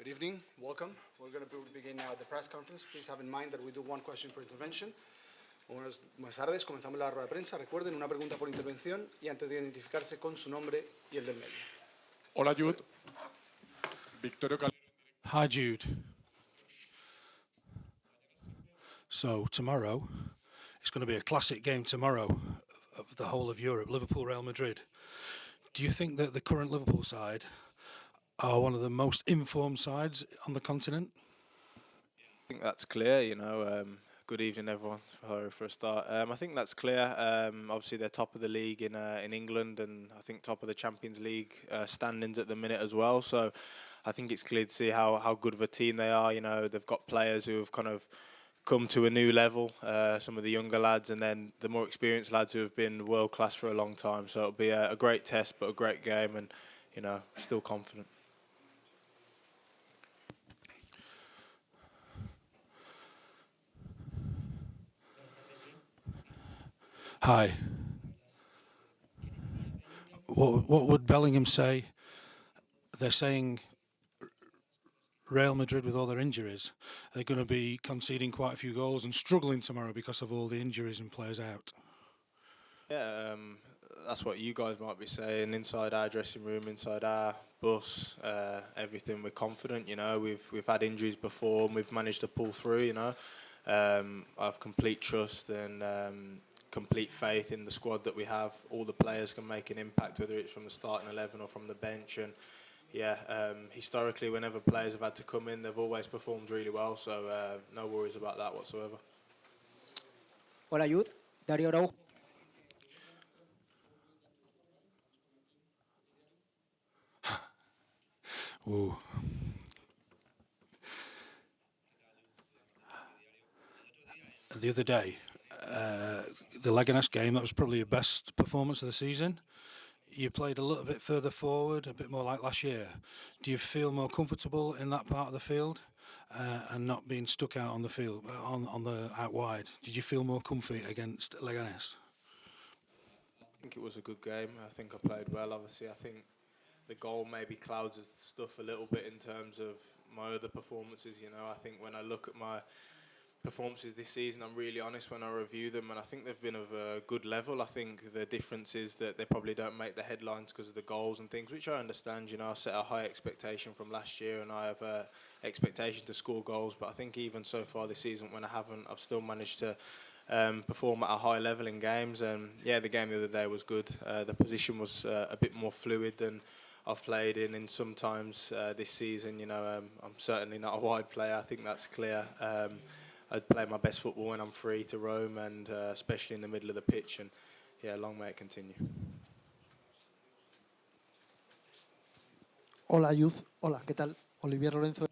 Good evening, welcome. We're going to begin now the press conference. Please have in mind that we do one question per intervention. Buenas tardes, comenzamos la rueda de prensa. Recuerden, una pregunta por intervención y antes de identificarse con su nombre y el del medio. Hola, Jude. Victorio Cal Hi, Jude. So tomorrow, it's going to be a classic game tomorrow of the whole of Europe, Liverpool-Real Madrid. Do you think that the current Liverpool side are one of the most informed sides on the continent? I think that's clear, you know. Good evening, everyone, for a start. I think that's clear. Obviously, they're top of the league in England, and I think top of the Champions League standings at the minute as well. So I think it's clear to see how good of a team they are. You know, they've got players who have kind of come to a new level, some of the younger lads, and then the more experienced lads who have been world-class for a long time. So it'll be a great test, but a great game, and, you know, still confident. Hi. What would Bellingham say? They're saying Real Madrid, with all their injuries, they're going to be conceding quite a few goals and struggling tomorrow because of all the injuries and players out. Yeah, that's what you guys might be saying. Inside our dressing room, inside our bus, everything, we're confident. You know, we've had injuries before and we've managed to pull through. You know, I have complete trust and complete faith in the squad that we have. All the players can make an impact, whether it's from the starting 11 or from the bench. And yeah, historically, whenever players have had to come in, they've always performed really well. So no worries about that whatsoever. Hola, Jude. Darío Araujo. Ooh. The other day, the Leganés game, that was probably your best performance of the season. You played a little bit further forward, a bit more like last year. Do you feel more comfortable in that part of the field and not being stuck out on the field, on the out wide? Did you feel more comfy against Leganés? I think it was a good game. I think I played well. Obviously, I think the goal maybe clouds stuff a little bit in terms of my other performances. You know, I think when I look at my performances this season, I'm really honest when I review them, and I think they've been of a good level. I think the difference is that they probably don't make the headlines because of the goals and things, which I understand. You know, I set a high expectation from last year, and I have a expectation to score goals. But I think even so far this season, when I haven't, I've still managed to perform at a high level in games. And yeah, the game the other day was good. The position was a bit more fluid than I've played in sometimes this season. You know, I'm certainly not a wide player. I think that's clear. I play my best football when I'm free to roam, and especially in the middle of the pitch. And yeah, long may it continue. Hola, Youth. Hola, ¿qué tal? Olivier Lorenzo.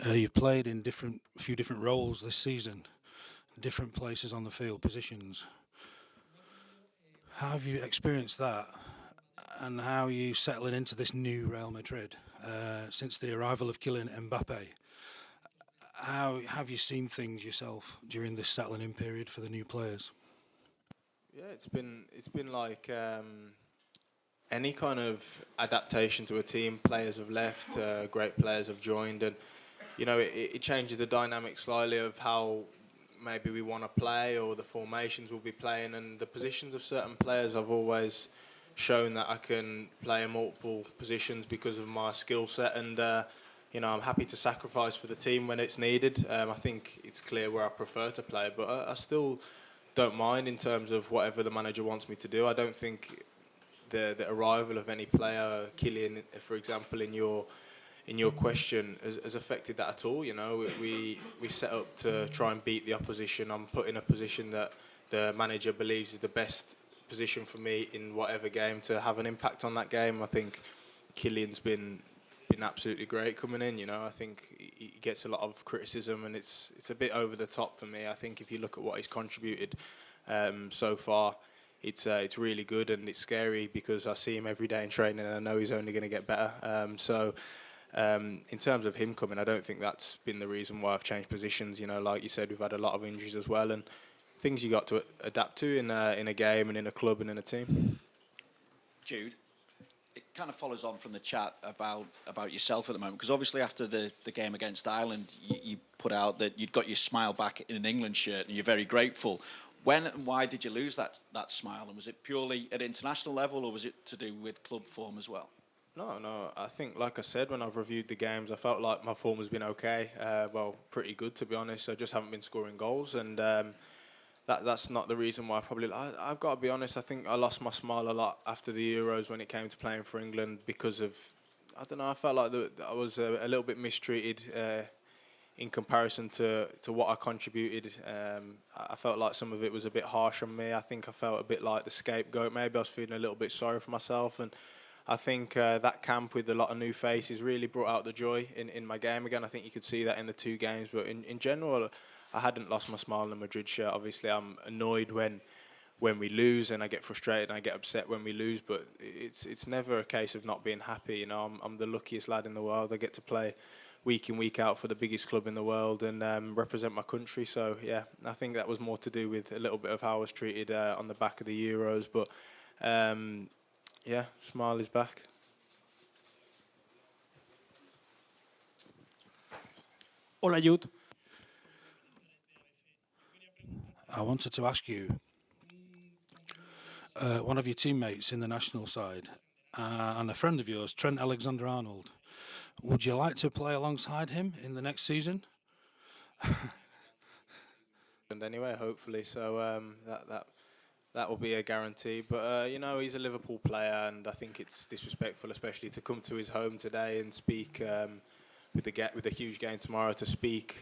You've played in a few different roles this season, different places on the field, positions. How have you experienced that, and how are you settling into this new Real Madrid since the arrival of Kylian Mbappe? How have you seen things yourself during this settling-in period for the new players? Yeah, it's been like any kind of adaptation to a team. Players have left, great players have joined, and you know it changes the dynamic slightly of how maybe we want to play or the formations we'll be playing, and the positions of certain players. I've always shown that I can play in multiple positions because of my skill set, and you know, I'm happy to sacrifice for the team when it's needed. I think it's clear where I prefer to play, but I still don't mind in terms of whatever the manager wants me to do. I don't think the arrival of any player, Kylian, for example, in your question, has affected that at all. You know, we set up to try and beat the opposition. I'm put in a position that the manager believes is the best position for me in whatever game to have an impact on that game. I think Kylian's been absolutely great coming in. You know, I think he gets a lot of criticism, and it's a bit over the top for me. I think if you look at what he's contributed so far, it's really good, and it's scary because I see him every day in training, and I know he's only going to get better. In terms of him coming, I don't think that's been the reason why I've changed positions. You know, like you said, we've had a lot of injuries as well, and things you got to adapt to in a game and in a club and in a team. Jude, kind of follows on from the chat about yourself at the moment, because obviously after the game against Ireland, you put out that you'd got your smile back in an England shirt and you're very grateful. When and why did you lose that smile? And was it purely at international level, or was it to do with club form as well? No. I think, like I said, when I've reviewed the games, I felt like my form has been okay. Well, pretty good, to be honest. I just haven't been scoring goals, and that's not the reason why. I've got to be honest, I think I lost my smile a lot after the Euros when it came to playing for England because of, I don't know, I felt like I was a little bit mistreated in comparison to what I contributed. I felt like some of it was a bit harsh on me. I think I felt a bit like the scapegoat. Maybe I was feeling a little bit sorry for myself, and I think that camp with a lot of new faces really brought out the joy in my game again. I think you could see that in the two games, but in general, I hadn't lost my smile in the Madrid shirt. Obviously, I'm annoyed when we lose, and I get frustrated and I get upset when we lose, but it's never a case of not being happy. You know, I'm the luckiest lad in the world. I get to play week in, week out for the biggest club in the world and represent my country. So, yeah, I think that was more to do with a little bit of how I was treated on the back of the Euros, but... yeah, smile is back. Hola, Jude. I wanted to ask you, one of your teammates in the national side and a friend of yours, Trent Alexander-Arnold, would you like to play alongside him in the next season? And anyway, hopefully, so that will be a guarantee. But, you know, he's a Liverpool player, and I think it's disrespectful, especially to come to his home today and speak with the huge game tomorrow, to speak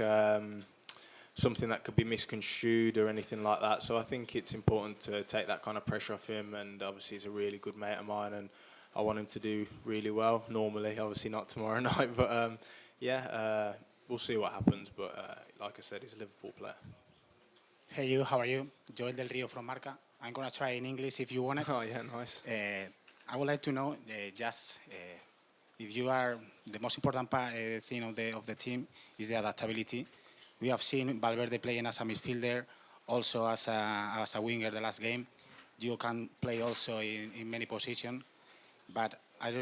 something that could be misconstrued or anything like that. So I think it's important to take that kind of pressure off him, and obviously he's a really good mate of mine, and I want him to do really well, normally, obviously not tomorrow night. But, we'll see what happens. But, like I said, he's a Liverpool player. Hey, you, how are you? Joel Del Rio from Marca. I'm going to try in English if you want it. Oh, yeah, nice. I would like to know if you are the most important thing of the team is the adaptability. We have seen Valverde playing as a midfielder, also as a winger the last game. You can play also in many positions, but I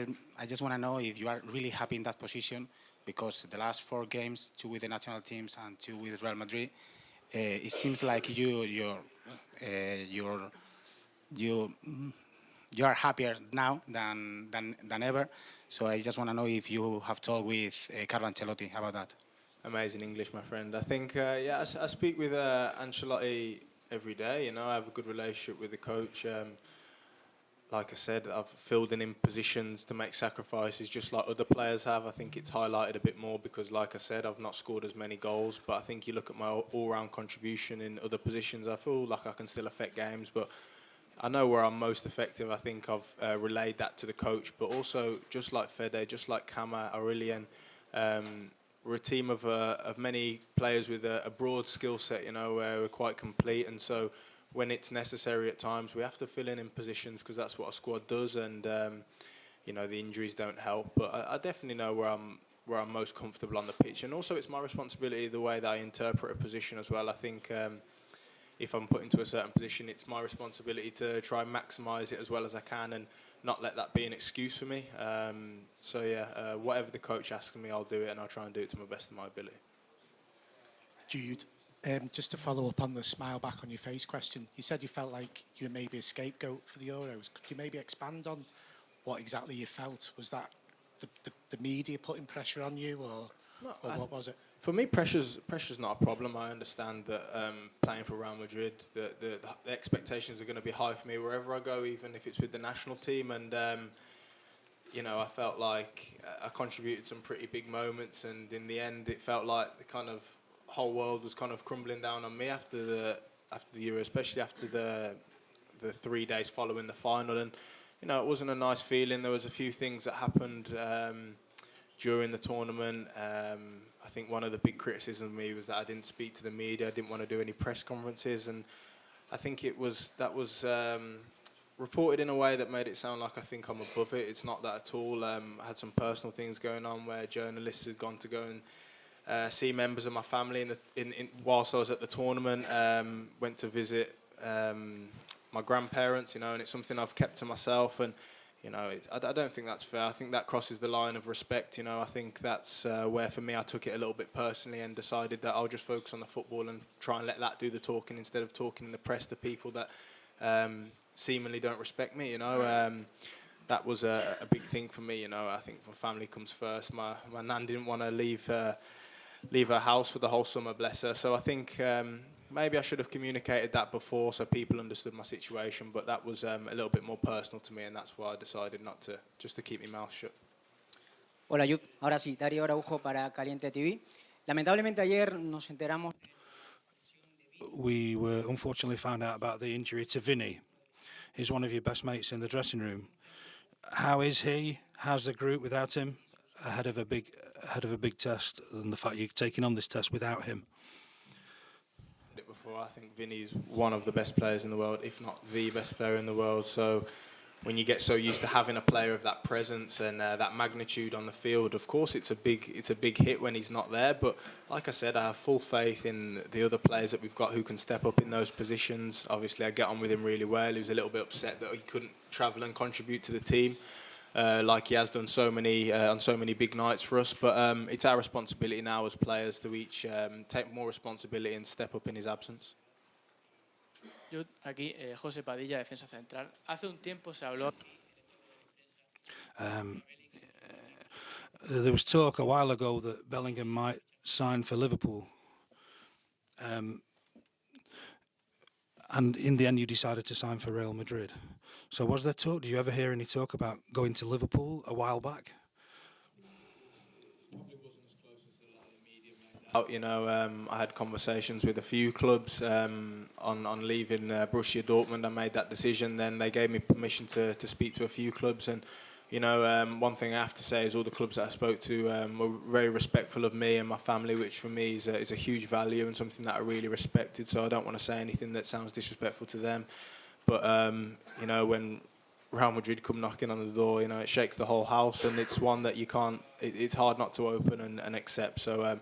just want to know if you are really happy in that position, because the last 4 games, 2 with the national teams and 2 with Real Madrid, it seems like you are happier now than ever. So I just want to know if you have talked with Carlo Ancelotti about that. Amazing English, my friend. I think, I speak with Ancelotti every day. You know, I have a good relationship with the coach. Like I said, I've filled in positions to make sacrifices just like other players have. I think it's highlighted a bit more because, like I said, I've not scored as many goals. But I think you look at my all-round contribution in other positions, I feel like I can still affect games. But I know where I'm most effective. I think I've relayed that to the coach. But also, just like Fede, just like Kama, Aurelien, we're a team of many players with a broad skill set, you know, where we're quite complete. And so when it's necessary at times, we have to fill in positions because that's what a squad does. And, you know, the injuries don't help. But I definitely know where I'm most comfortable on the pitch. And also it's my responsibility the way that I interpret a position as well. I think if I'm put into a certain position, it's my responsibility to try and maximise it as well as I can and not let that be an excuse for me. Whatever the coach asks me, I'll do it, and I'll try and do it to my best of my ability. Jude, just to follow up on the smile back on your face question, you said you felt like you were maybe a scapegoat for the Euros. Could you maybe expand on what exactly you felt? Was that the media putting pressure on you, or what was it? For me, pressure's not a problem. I understand that playing for Real Madrid, the expectations are going to be high for me wherever I go, even if it's with the national team. And you know, I felt like I contributed some pretty big moments, and in the end, it felt like the kind of whole world was kind of crumbling down on me after the Euro, especially after the 3 days following the final. And you know, it wasn't a nice feeling. There was a few things that happened during the tournament. I think one of the big criticisms of me was that I didn't speak to the media. I didn't want to do any press conferences, and I think that was reported in a way that made it sound like I think I'm above it. It's not that at all. I had some personal things going on where journalists had gone to go and see members of my family whilst I was at the tournament. Went to visit my grandparents, you know, and it's something I've kept to myself. And you know, I don't think that's fair. I think that crosses the line of respect. You know, I think that's where for me I took it a little bit personally and decided that I'll just focus on the football and try and let that do the talking instead of talking in the press to people that seemingly don't respect me. You know, that was a big thing for me. You know, I think my family comes first. My nan didn't want to leave her house for the whole summer, bless her. So I think maybe I should have communicated that before so people understood my situation, but that was a little bit more personal to me, and that's why I decided not to, just to keep my mouth shut. Hola, Jude. Ahora sí, Darío Araujo para Caliente TV. Lamentablemente ayer nos enteramos. We were unfortunately found out about the injury to Vinny. He's one of your best mates in the dressing room. How is he? How's the group without him? Ahead of a big test, and the fact you're taking on this test without him. Before, I think Vinny's one of the best players in the world, if not the best player in the world. So when you get so used to having a player of that presence and that magnitude on the field, of course it's a big hit when he's not there. But like I said, I have full faith in the other players that we've got who can step up in those positions. Obviously, I get on with him really well. He was a little bit upset that he couldn't travel and contribute to the team. Like he has done on so many big nights for us, but it's our responsibility now as players to each take more responsibility and step up in his absence. Jude, aquí José Padilla, defensa central. Hace un tiempo se habló. There was talk a while ago that Bellingham might sign for Liverpool, and in the end you decided to sign for Real Madrid. So was there talk? Did you ever hear any talk about going to Liverpool a while back? You know, I had conversations with a few clubs on leaving Borussia Dortmund. I made that decision. Then they gave me permission to speak to a few clubs. And, you know, one thing I have to say is all the clubs that I spoke to were very respectful of me and my family, which for me is a huge value and something that I really respected. So I don't want to say anything that sounds disrespectful to them. But, you know, when Real Madrid come knocking on the door, you know, it shakes the whole house, and it's one that you can't, it's hard not to open and accept. So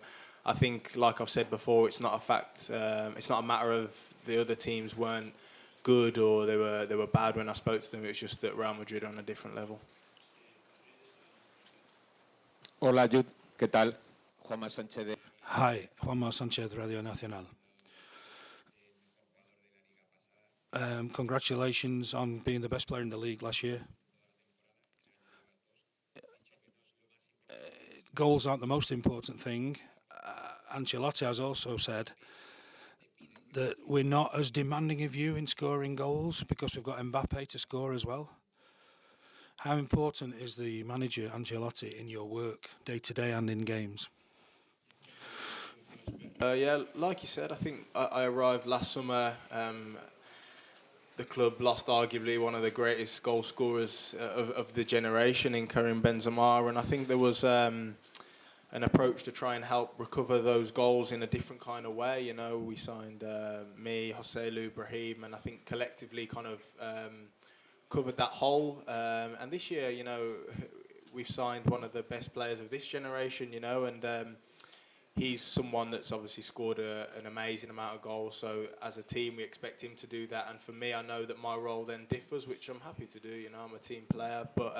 I think, like I've said before, it's not a fact, it's not a matter of the other teams weren't good or they were bad when I spoke to them. It's just that Real Madrid are on a different level. Hola, Jude. ¿Qué tal? Juanma Sánchez de... Hi, Juanma Sánchez, Radio Nacional. Congratulations on being the best player in the league last year. Goals aren't the most important thing. Ancelotti has also said that we're not as demanding of you in scoring goals because we've got Mbappe to score as well. How important is the manager Ancelotti in your work day to day and in games? Yeah, like you said, I think I arrived last summer. The club lost arguably one of the greatest goal scorers of the generation in Karim Benzema, and I think there was an approach to try and help recover those goals in a different kind of way. You know, we signed me, Joselu, Brahim, and I think collectively kind of covered that hole. And this year, you know, we've signed one of the best players of this generation, you know, and he's someone that's obviously scored an amazing amount of goals. So as a team, we expect him to do that. And for me, I know that my role then differs, which I'm happy to do. You know, I'm a team player. But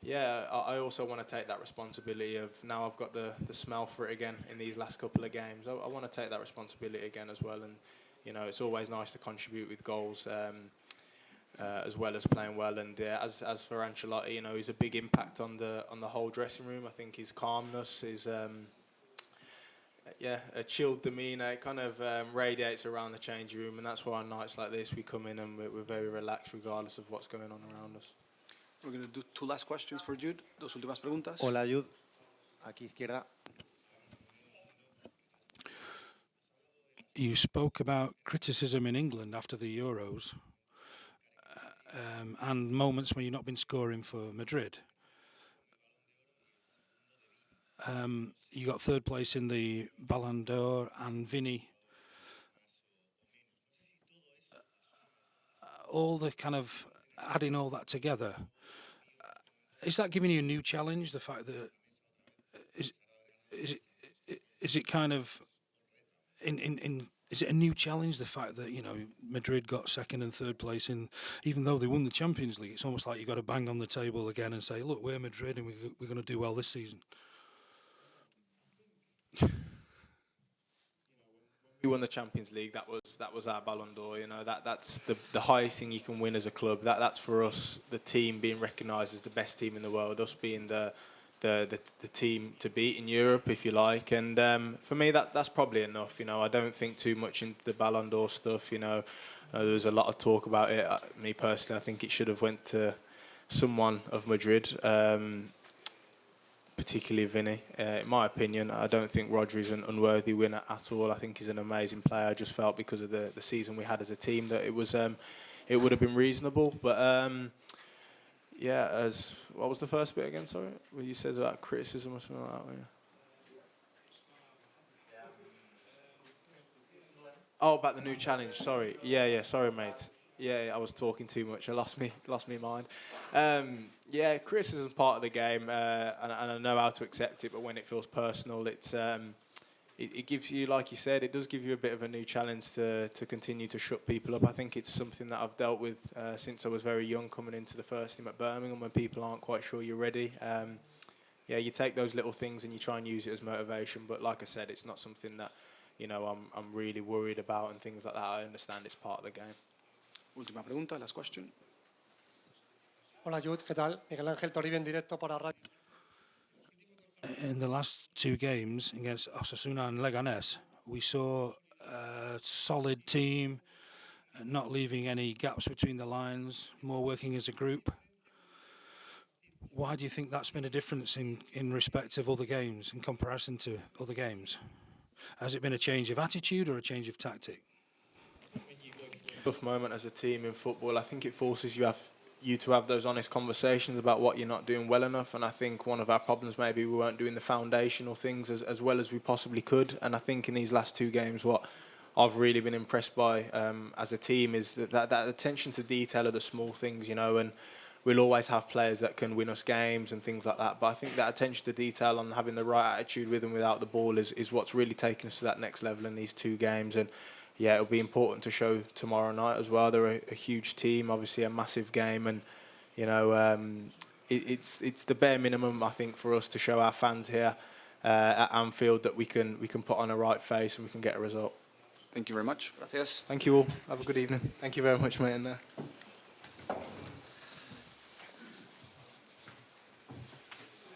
yeah, I also want to take that responsibility of now I've got the smell for it again in these last couple of games. I want to take that responsibility again as well. And, you know, it's always nice to contribute with goals as well as playing well. And as for Ancelotti, you know, he's a big impact on the whole dressing room. I think his calmness, his a chilled demeanour, it kind of radiates around the changing room, and that's why on nights like this we come in and we're very relaxed regardless of what's going on around us. We're going to do two last questions for Jude. Dos últimas preguntas. Hola, Jude. Aquí izquierda. You spoke about criticism in England after the Euros and moments when you've not been scoring for Madrid. You got third place in the Ballon d'Or, and Vinny. All the kind of adding all that together, is that giving you a new challenge? The fact that is it kind of in Is it a new challenge, the fact that, you know, Madrid got second and third place in, even though they won the Champions League, it's almost like you've got to bang on the table again and say, look, we're Madrid and we're going to do well this season. We won the Champions League. That was our Ballon d'Or. You know, that's the highest thing you can win as a club. That's for us, the team being recognised as the best team in the world. Us being the team to beat in Europe, if you like. And for me, that's probably enough. You know, I don't think too much into the Ballon d'Or stuff. You know, there was a lot of talk about it. Me personally, I think it should have went to someone of Madrid. Particularly Vinny. In my opinion, I don't think Rodri's an unworthy winner at all. I think he's an amazing player. I just felt because of the season we had as a team that it would have been reasonable. But yeah, what was the first bit again? Sorry, where you said about criticism or something like that. Yeah. Oh, about the new challenge. Sorry. Yeah. Sorry, mate. Yeah, I was talking too much. I lost me mind. Yeah, criticism's part of the game, and I know how to accept it. But when it feels personal, it gives you, like you said, it does give you a bit of a new challenge to continue to shut people up. I think it's something that I've dealt with since I was very young, coming into the first team at Birmingham, when people aren't quite sure you're ready. Yeah, you take those little things and you try and use it as motivation. But like I said, it's not something that, you know, I'm really worried about and things like that. I understand it's part of the game. Última pregunta, last question. Hola Jude, ¿qué tal? Miguel Ángel Toribio en directo para Radio. In the last two games against Osasuna and Leganés, we saw a solid team, not leaving any gaps between the lines, more working as a group. Why do you think that's been a difference in respect of other games, in comparison to other games? Has it been a change of attitude or a change of tactic? Tough moment as a team in football. I think it forces you to have those honest conversations about what you're not doing well enough. And I think one of our problems, maybe we weren't doing the foundational things as well as we possibly could. And I think in these last two games, what I've really been impressed by as a team is that attention to detail of the small things, you know. And we'll always have players that can win us games and things like that. But I think that attention to detail on having the right attitude with and without the ball is what's really taken us to that next level in these two games. And yeah, it'll be important to show tomorrow night as well. They're a huge team, obviously a massive game, and you know it's the bare minimum, I think, for us to show our fans here at Anfield that we can put on a right face and we can get a result. Thank you very much. Gracias. Thank you all. Have a good evening. Thank you very much, mate.